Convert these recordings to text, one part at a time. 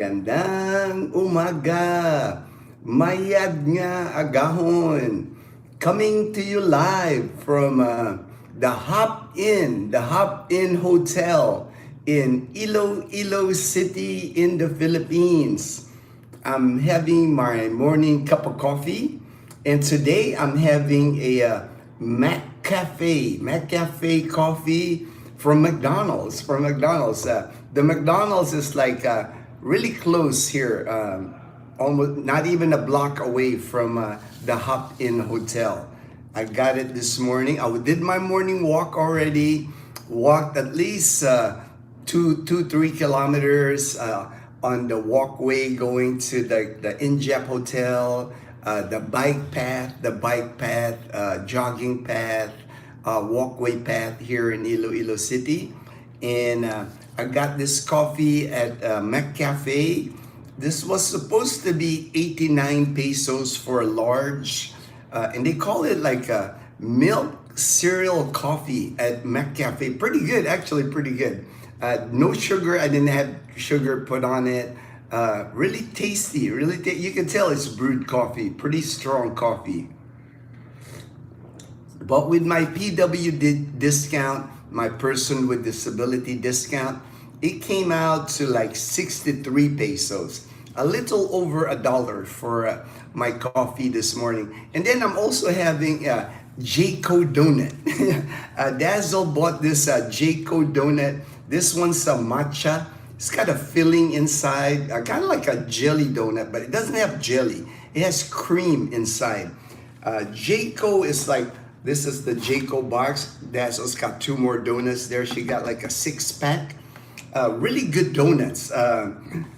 Gandang umaga, mayad nga agahon. Coming to you live from the Hop In Hotel in Iloilo City in the Philippines. I'm having my morning cup of coffee, and today I'm having a Mac Cafe coffee from McDonald's. The McDonald's is like really close here, almost not even a block away from the Hop In Hotel. I got it this morning. I did my morning walk already. Walked at least 3 kilometers on the walkway going to the Injap Hotel, the bike path, jogging path, walkway path here in Iloilo City. And I got this coffee at Mac Cafe. This was supposed to be 89 pesos for a large, and they call it like a milk cereal coffee at Mac Cafe. Pretty good, actually, pretty good. No sugar. I didn't have sugar put on it. Really tasty. You can tell it's brewed coffee. Pretty strong coffee. But with my PW discount, my person with disability discount, it came out to like 63 pesos. A little over $1 for my coffee this morning. And then I'm also having Jayco donut. Dazzle bought this Jayco donut. This one's a matcha. It's got a filling inside, kind of like a jelly donut, but it doesn't have jelly. It has cream inside. Jayco is like, this is the Jayco box. Dazzle's got 2 more donuts there. She got like a 6-pack. Really good donuts.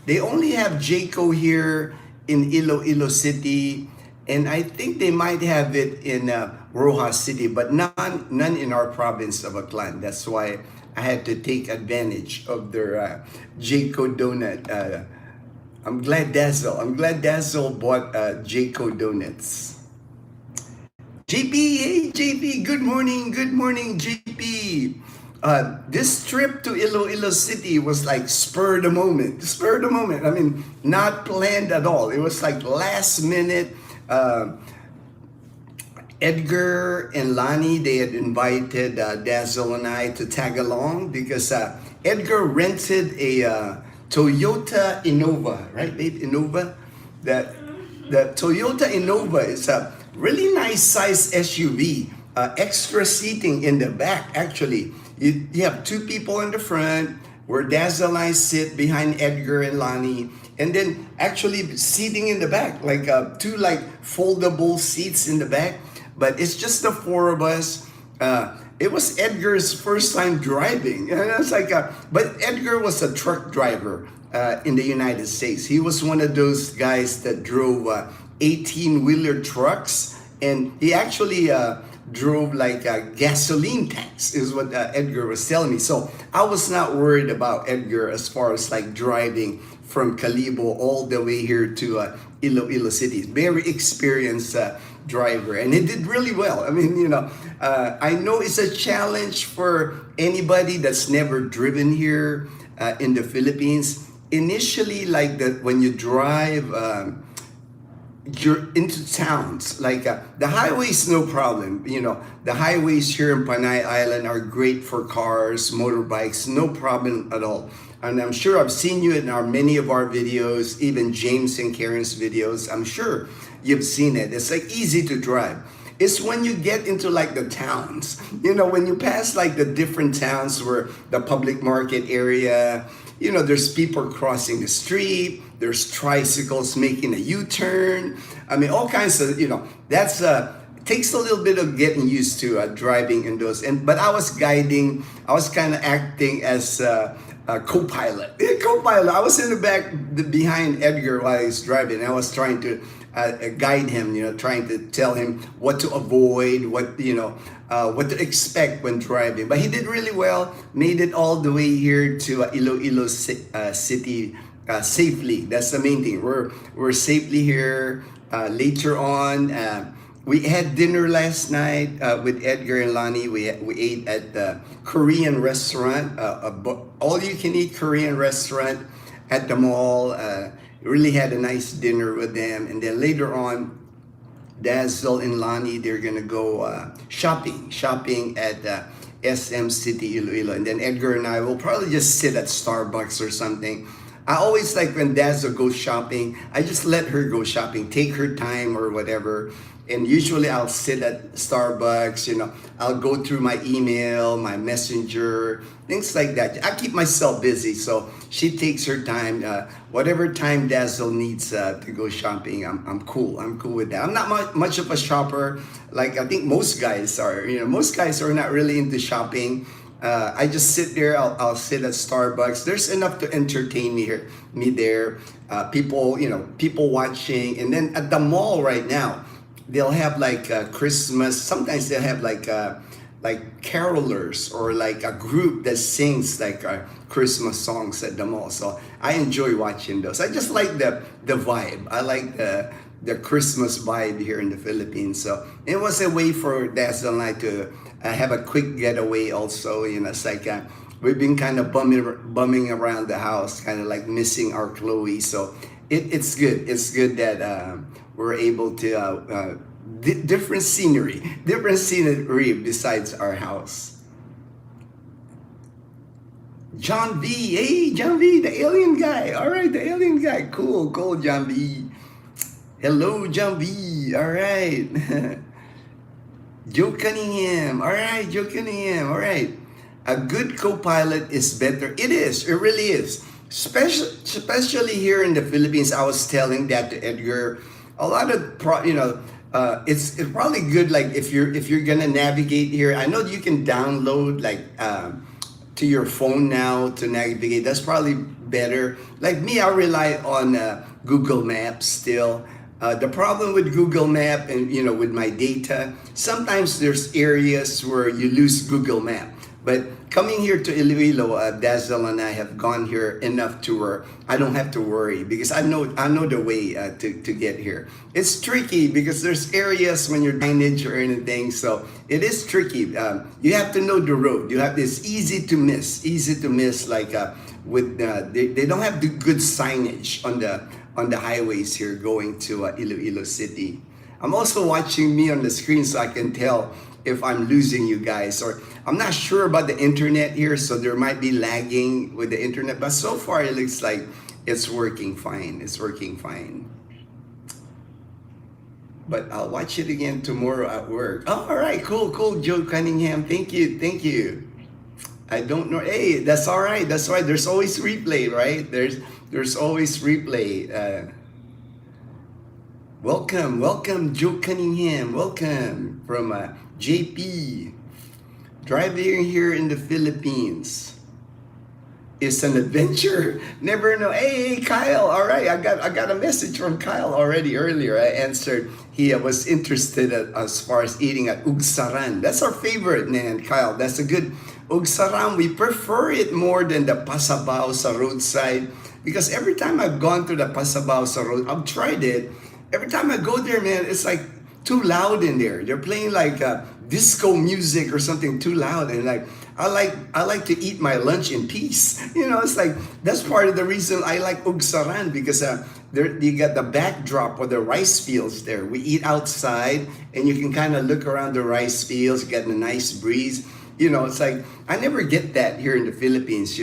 They only have Jayco here in Iloilo City, and I think they might have it in Rojas City, but none in our province of Aklan. That's why I had to take advantage of their Jayco donut. I'm glad Dazzle bought Jayco donuts. JP, hey JP, good morning, JP. This trip to Iloilo City was like spur of the moment. I mean, not planned at all. It was like last minute. Edgar and Lani, they had invited Dazzle and I to tag along because Edgar rented a Toyota Innova, right, babe? Innova? The Toyota Innova is a really nice size SUV. Extra seating in the back, actually. You have 2 people in the front where Dazzle and I sit behind Edgar and Lani. And then actually seating in the back, like 2 like foldable seats in the back. But it's just the 4 of us. It was Edgar's first time driving. And it's like, but Edgar was a truck driver in the United States. He was one of those guys that drove 18-wheeler trucks, and he actually drove like gasoline tanks, is what Edgar was telling me. So I was not worried about Edgar as far as like driving from Calibo all the way here to Iloilo City. Very experienced driver, and he did really well. I mean, I know it's a challenge for anybody that's never driven here in the Philippines. Initially, like that, when you drive you're into towns, like the highways, no problem. The highways here in Panay Island are great for cars, motorbikes, no problem at all. And I'm sure I've seen you in many of our videos, even James and Karen's videos. I'm sure you've seen it. It's like easy to drive. It's when you get into like the towns, when you pass like the different towns where the public market area, there's people crossing the street, there's tricycles making a U-turn. I mean, all kinds of, that's takes a little bit of getting used to driving in those. But I was kind of acting as a co-pilot. I was in the back behind Edgar while he's driving. I was trying to guide him, trying to tell him what to avoid, what to expect when driving. But he did really well, made it all the way here to Iloilo City safely. That's the main thing. We're safely here. Later on, we had dinner last night with Edgar and Lani. We ate at the Korean restaurant, all you can eat Korean restaurant at the mall. Really had a nice dinner with them, and then later on, Dazzle and Lonnie, they're gonna go shopping at SM City Iloilo, and then Edgar and I will probably just sit at Starbucks or something. I always like when Dazzle goes shopping, I just let her go shopping, take her time or whatever. And usually I'll sit at Starbucks, I'll go through my email, my messenger, things like that. I keep myself busy, so she takes her time. Whatever time Dazzle needs to go shopping, I'm cool. I'm cool with that. I'm not much of a shopper, like I think most guys are. Most guys are not really into shopping. I just sit there. I'll sit at Starbucks. There's enough to entertain me there. People watching, and then at the mall right now, they'll have like Christmas. Sometimes they'll have like carolers or like a group that sings like Christmas songs at the mall. So I enjoy watching those. I just like the vibe. I like the Christmas vibe here in the Philippines. So it was a way for Dazzle and I to have a quick getaway. Also, it's like we've been kind of bumming around the house, kind of like missing our Chloe. So it's good. It's good that we're able to different scenery besides our house. John V, hey John V, the alien guy. All right, the alien guy. Cool, John V. Hello, John V. All right. Joe Cunningham. All right, Joe Cunningham. All right. A good co-pilot is better. It is. It really is. Especially here in the Philippines. I was telling that to Edgar. A lot of it's probably good, like if you're gonna navigate here. I know you can download like to your phone now to navigate. That's probably better. Like me, I rely on Google Maps still. The problem with Google Map and with my data, sometimes there's areas where you lose Google Map. But coming here to Iloilo, Dazzle and I have gone here enough to where I don't have to worry because I know the way to get here. It's tricky because there's areas when you're signage or anything, so it is tricky. You have to know the road. It's easy to miss. Like with they don't have the good signage on the highways here going to Iloilo City. I'm also watching me on the screen so I can tell if I'm losing you guys, or I'm not sure about the internet here, so there might be lagging with the internet, but so far it looks like it's working fine. It's working fine. But I'll watch it again tomorrow at work. Oh, all right, cool, Joe Cunningham. Thank you. I don't know. Hey, that's all right. That's right. There's always replay, right? There's always replay. Welcome, Joe Cunningham. Welcome from JP. Driving here in the Philippines is an adventure. Never know. Hey, Kyle. All right, I got a message from Kyle already earlier. I answered. He was interested as far as eating at Ugsaran. That's our favorite, man, Kyle. That's a good Ugsaran. We prefer it more than the Pasabao sa roadside because every time I've gone to the Pasabao sa road, I've tried it. Every time I go there, man, it's like too loud in there. They're playing like disco music or something too loud, and like I like to eat my lunch in peace. It's like that's part of the reason I like Ugsaran because you got the backdrop of the rice fields there. We eat outside, and you can kind of look around the rice fields, get a nice breeze. It's like I never get that here in the Philippines.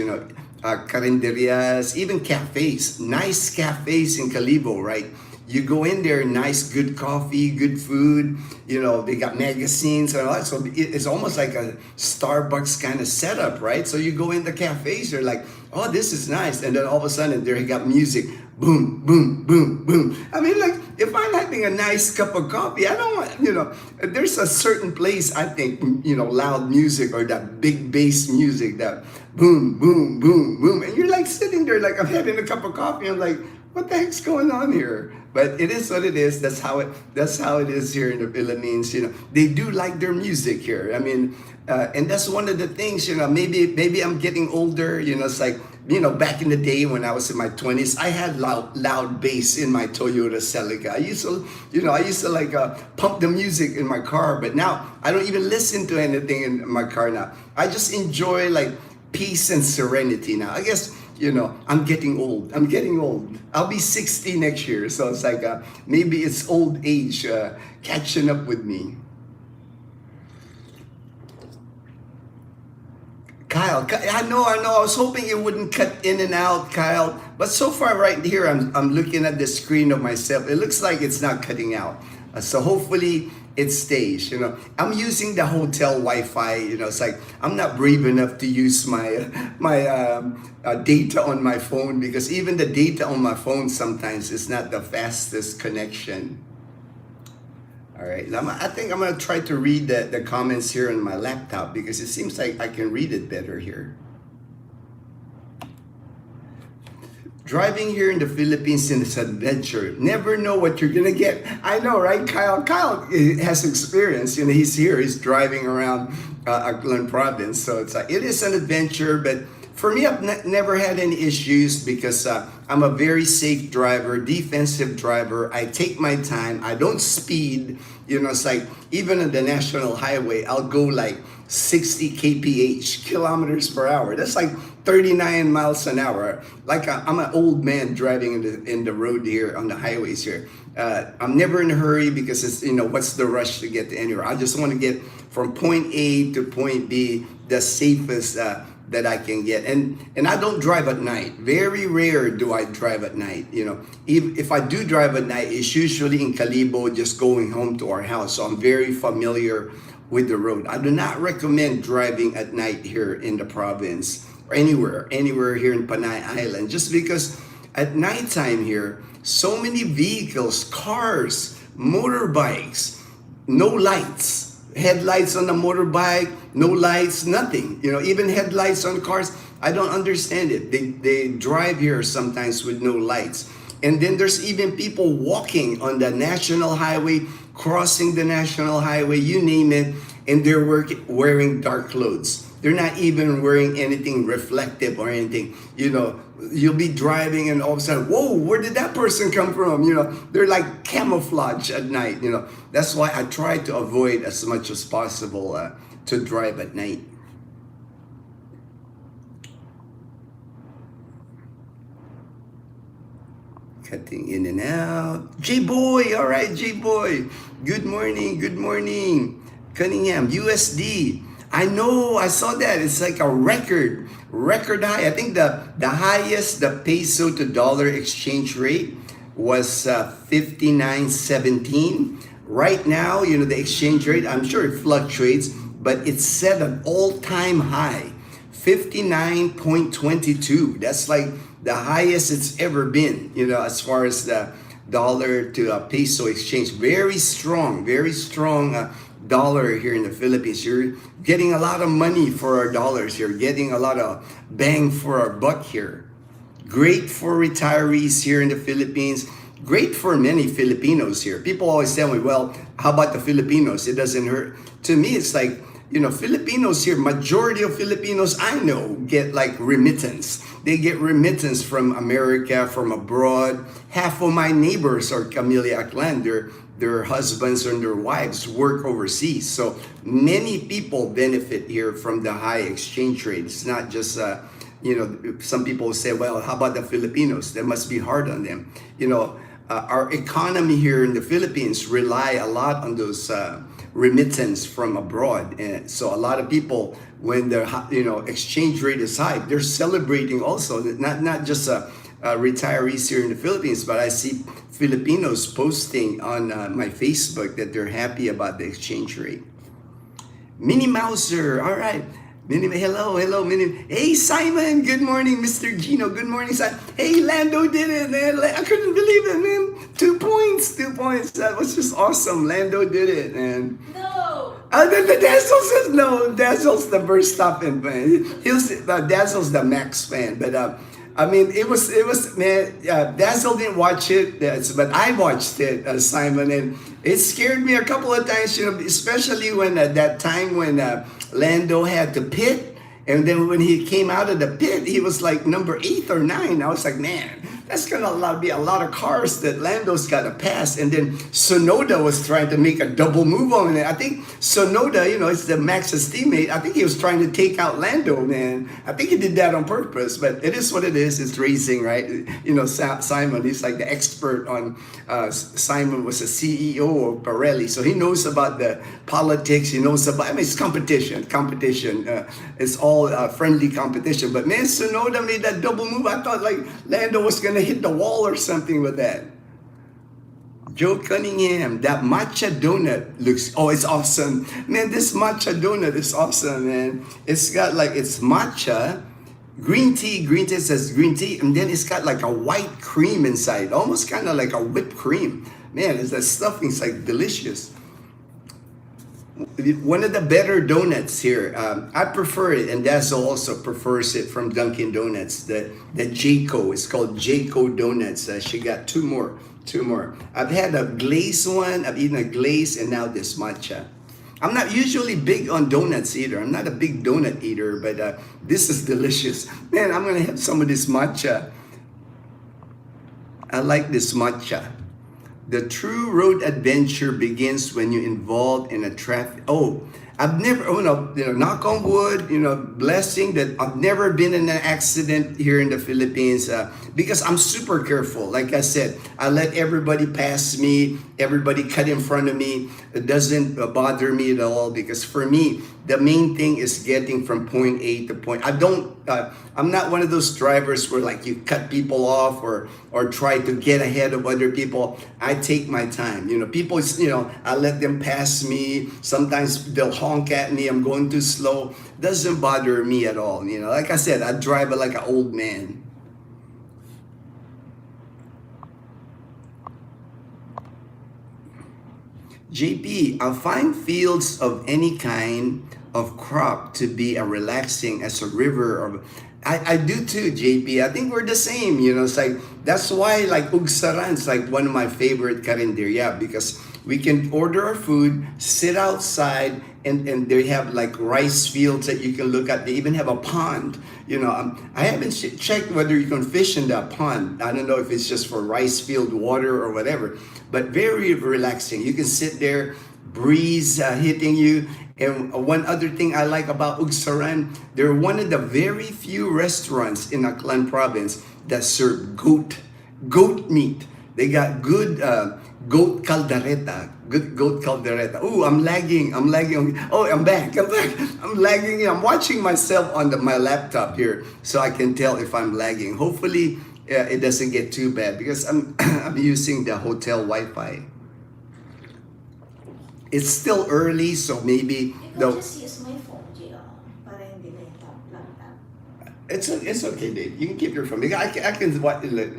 Carinderias, even cafes, nice cafes in Calibo, right? You go in there, nice, good coffee, good food. They got magazines and all that. So it's almost like a Starbucks kind of setup, right? So you go in the cafes, you're like, oh, this is nice. And then all of a sudden, there you got music. Boom, boom, boom, boom. I mean, like, if I'm having a nice cup of coffee, I don't want, there's a certain place, I think, loud music or that big bass music, that boom, boom, boom, boom. And you're like sitting there, like, I'm having a cup of coffee. I'm like, what the heck's going on here? But it is what it is. That's how it is here in the Philippines. They do like their music here. I mean, and that's one of the things. Maybe I'm getting older. It's like back in the day when I was in my 20s, I had loud bass in my Toyota Celica. I used to like pump the music in my car. But now I don't even listen to anything in my car now. I just enjoy like peace and serenity now. I guess I'm getting old. I'm getting old. I'll be 60 next year. So it's like maybe it's old age catching up with me. Kyle, I know. I was hoping it wouldn't cut in and out, Kyle. But so far, right here, I'm looking at the screen of myself. It looks like it's not cutting out. So hopefully it stays. I'm using the hotel Wi-Fi. It's like I'm not brave enough to use my data on my phone, because even the data on my phone sometimes is not the fastest connection. All right, I think I'm going to try to read the comments here on my laptop, because it seems like I can read it better here. Driving here in the Philippines is an adventure. Never know what you're going to get. I know, right, Kyle? Kyle has experience. He's here. He's driving around Aklan province. So it is an adventure, but for me, I've never had any issues, because I'm a very safe driver, defensive driver. I take my time. I don't speed. It's like even on the national highway, I'll go like 60 kph, kilometers per hour. That's like 39 miles an hour. Like I'm an old man driving in the road here on the highways here. I'm never in a hurry, because it's, what's the rush to get to anywhere? I just want to get from point A to point B the safest that I can get. And I don't drive at night. Very rare do I drive at night. If I do drive at night, it's usually in Kalibo, just going home to our house. So I'm very familiar with the road. I do not recommend driving at night here in the province, or anywhere here in Panay Island, just because at nighttime here, so many vehicles, cars, motorbikes, no lights. Headlights on the motorbike, no lights, nothing. Even headlights on cars, I don't understand it. They drive here sometimes with no lights. And then there's even people walking on the national highway, crossing the national highway, you name it, and they're wearing dark clothes. They're not even wearing anything reflective or anything. You'll be driving and all of a sudden, whoa, where did that person come from? They're like camouflage at night. That's why I try to avoid as much as possible to drive at night. Cutting in and out. J-Boy, all right, J-Boy. Good morning. Cunningham, USD. I know, I saw that. It's like a record high. I think the highest, the peso to dollar exchange rate was 59.17. Right now, the exchange rate, I'm sure it fluctuates, but it's set an all-time high, 59.22. That's like the highest it's ever been, as far as the dollar to peso exchange. Very strong dollar here in the Philippines. You're getting a lot of money for our dollars. You're getting a lot of bang for our buck here. Great for retirees here in the Philippines. Great for many Filipinos here. People always tell me, well, how about the Filipinos? It doesn't hurt. To me, it's like, Filipinos here, majority of Filipinos I know get like remittance. They get remittance from America, from abroad. Half of my neighbors are Camellia Aklan. Their husbands and their wives work overseas. So many people benefit here from the high exchange rate. It's not just, some people say, well, how about the Filipinos? That must be hard on them. Our economy here in the Philippines rely a lot on those remittance from abroad. And so a lot of people, when the exchange rate is high, they're celebrating also, not just retirees here in the Philippines, but I see Filipinos posting on my Facebook that they're happy about the exchange rate. Minnie Mouser, all right. Hello, Minnie. Hey, Simon, good morning, Mr. Gino. Good morning, Simon. Hey, Lando did it, man. I couldn't believe it, man. 2 points. That was just awesome. Lando did it, man. No. The Dazzle says no. Dazzle's the Verstappen fan. Dazzle's the Max fan, but it was man. Dazzle didn't watch it, but I watched it, Simon, and it scared me a couple of times. Especially when that time when Lando had to pit, And then when he came out of the pit, he was like number 8 or 9. I was like, man, that's gonna be a lot of cars that Lando's gotta pass. And then Sonoda was trying to make a double move on it. I think Sonoda, it's the Max's teammate. I think he was trying to take out Lando, man. I think he did that on purpose, but it is what it is. It's racing, right? Simon, he's like the expert on, Simon was a CEO of Pirelli, so he knows about the politics. He knows about, it's competition. It's all friendly competition. But man, Sonoda made that double move. I thought like Lando was gonna hit the wall or something with that. Joe Cunningham, that matcha donut looks, it's awesome. Man, this matcha donut is awesome, man. It's got like, it's matcha, green tea says green tea, and then it's got like a white cream inside, almost kind of like a whipped cream. Man, that stuffing's like delicious. One of the better donuts here. I prefer it, and Dazzle also prefers it from Dunkin' Donuts. The Jayco, it's called Jayco Donuts. She got two more. I've had a glazed one, I've eaten a glaze, and now this matcha. I'm not usually big on donuts either. I'm not a big donut eater, but this is delicious. Man, I'm gonna have some of this matcha. I like this matcha. The true road adventure begins when you're involved in a traffic. I've never, knock on wood, blessing that I've never been in an accident here in the Philippines because I'm super careful. Like I said, I let everybody pass me, everybody cut in front of me. It doesn't bother me at all because for me, the main thing is getting from point A to point. I'm not one of those drivers where like you cut people off or try to get ahead of other people. I take my time. People, I let them pass me. Sometimes they'll honk at me. I'm going too slow. Doesn't bother me at all. Like I said, I drive like an old man. JP, I find fields of any kind of crop to be as relaxing as a river. Or I do too, JP. I think we're the same. It's like that's why like Ugsaran's like one of my favorite karinderya because we can order our food, sit outside, and they have like rice fields that you can look at. They even have a pond. I haven't checked whether you can fish in that pond. I don't know if it's just for rice field water or whatever, but very relaxing. You can sit there, breeze hitting you. And one other thing I like about Ugsaran, they're one of the very few restaurants in Aklan province that serve goat meat. They got good goat caldereta. Oh, I'm lagging. Oh, I'm back. I'm lagging. I'm watching myself on my laptop here so I can tell if I'm lagging. Hopefully it doesn't get too bad because I'm using the hotel Wi-Fi. It's still early, so maybe just use my phone, Gio. Para hindi na yung laptop. It's okay, Dave. You can keep your phone. I can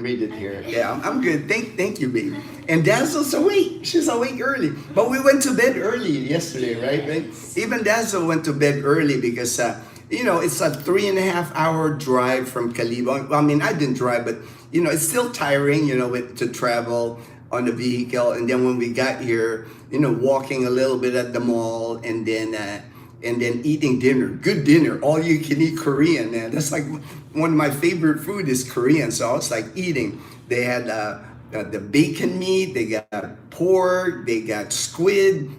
read it here. Yeah, I'm good. Thank you, babe. And Dazzle's awake. She's awake early. But we went to bed early yesterday, right? Even Dazzle went to bed early because it's a 3.5 hour drive from Kalibo. I mean, I didn't drive, but it's still tiring, to travel on the vehicle. And then when we got here, walking a little bit at the mall and then eating dinner, good dinner, all you can eat Korean, man. That's like one of my favorite food is Korean. So I was like eating. They had the bacon meat, they got pork, they got squid.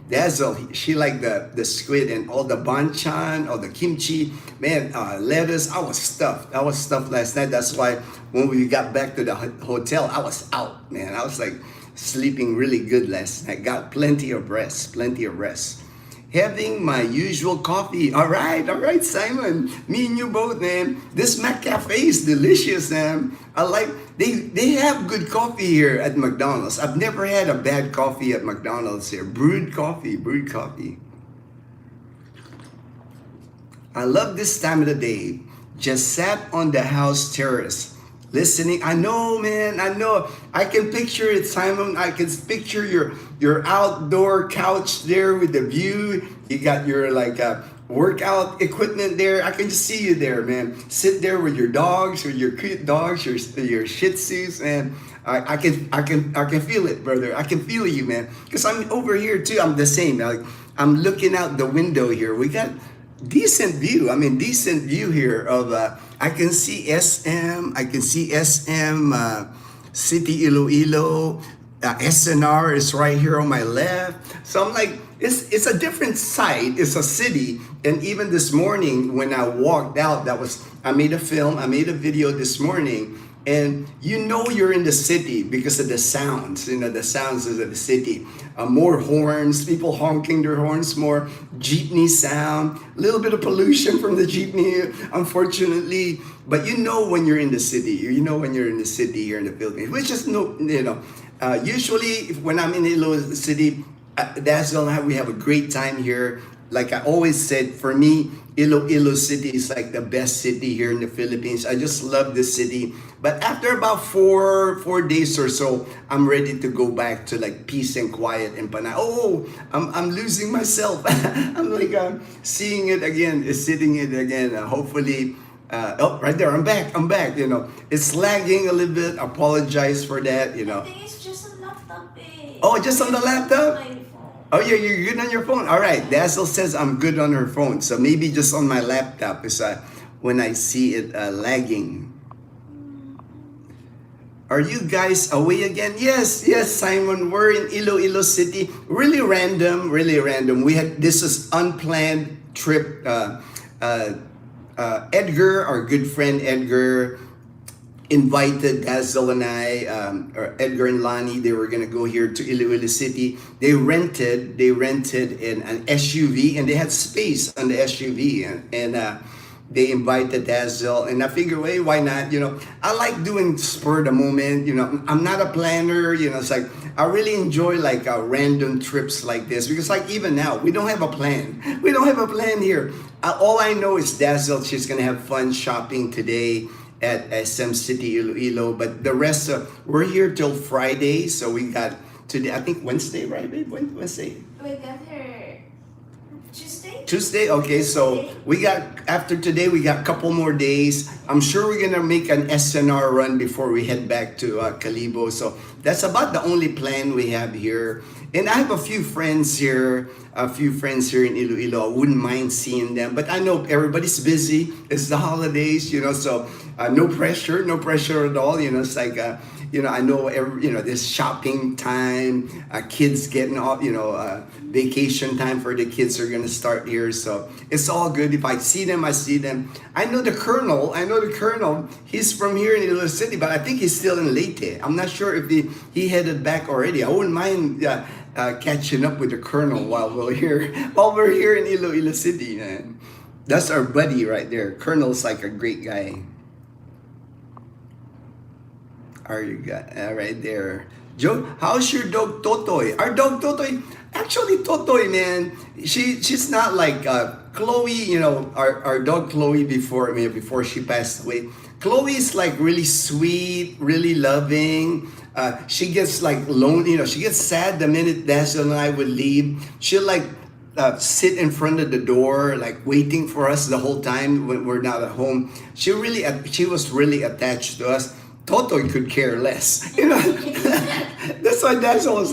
She liked the squid and all the banchan, all the kimchi, man, lettuce. I was stuffed last night. That's why when we got back to the hotel, I was out, man. I was like sleeping really good last night. Got plenty of rest. Having my usual coffee. All right, Simon. Me and you both, man. This McCafe is delicious, man. I like, they have good coffee here at McDonald's. I've never had a bad coffee at McDonald's here. Brewed coffee. I love this time of the day. Just sat on the house terrace. Listening, I know, man. I can picture it, Simon. I can picture your outdoor couch there with the view. You got your workout equipment there. I can just see you there, man. Sit there with your dogs, or your cute dogs, your Shih Tzus, and I can feel it, brother. I can feel you, man. Because I'm over here too. I'm the same. I'm looking out the window here. We got decent view. I mean, decent view here of. I can see SM. I can see SM. City Iloilo. SNR is right here on my left. So I'm like, it's a different site. It's a city. And even this morning when I walked out, I made a film. I made a video this morning. And you know you're in the city because of the sounds, the sounds of the city. More horns, people honking their horns, more jeepney sound, a little bit of pollution from the jeepney, unfortunately. But you know when you're in the city. You know when you're in the city here in the Philippines, which is usually when I'm in Iloilo City, Dazzle and I, we have a great time here. Like I always said, for me, Iloilo City is like the best city here in the Philippines. I just love this city. But after about four days or so, I'm ready to go back to like peace and quiet in Panay. Oh, I'm losing myself. I'm like seeing it again, sitting it again. Hopefully, right there, I'm back. It's lagging a little bit. Apologize for that. I think it's just a laptop eh. Oh, just on the laptop? My phone. Oh, yeah, you're good on your phone. All right, Dazzle says I'm good on her phone. So maybe just on my laptop is when I see it lagging. Are you guys away again? Yes, Simon. We're in Iloilo City. Really random. This is unplanned trip. Edgar, our good friend Edgar, invited Dazzle and I, or Edgar and Lonnie. They were gonna go here to Iloilo City. They rented in an SUV, and they had space on the SUV, and they invited Dazzle, and I figured, hey, why not? I like doing spur of the moment. I'm not a planner. It's like I really enjoy like random trips like this because like even now we don't have a plan. We don't have a plan here. All I know is Dazzle. She's gonna have fun shopping today at SM City Iloilo, but the rest we're here till Friday, so we got today. I think Wednesday, right, babe? Wednesday. We got her Tuesday. Tuesday, okay. So we got after today, we got a couple more days. I'm sure we're gonna make an SNR run before we head back to Calibo. So that's about the only plan we have here. And I have a few friends here in Iloilo. I wouldn't mind seeing them, but I know everybody's busy. It's the holidays, so no pressure at all. It's like, I know this shopping time, kids getting off, vacation time for the kids are gonna start here. So it's all good. If I see them, I see them. I know the Colonel. He's from here in Iloilo City, but I think he's still in Leyte. I'm not sure if he headed back already. I wouldn't mind catching up with the Colonel while we're here in Iloilo City. Man. That's our buddy right there. Colonel's like a great guy. Are you got right there? Joe, how's your dog Totoy? Our dog Totoy, actually Totoy, man, she's not like Chloe. Our dog Chloe before she passed away. Chloe is like really sweet, really loving. She gets like lonely, she gets sad the minute Dazzle and I would leave. She'll like sit in front of the door, like waiting for us the whole time when we're not at home. She was really attached to us. Toto could care less, That's why Dazzle was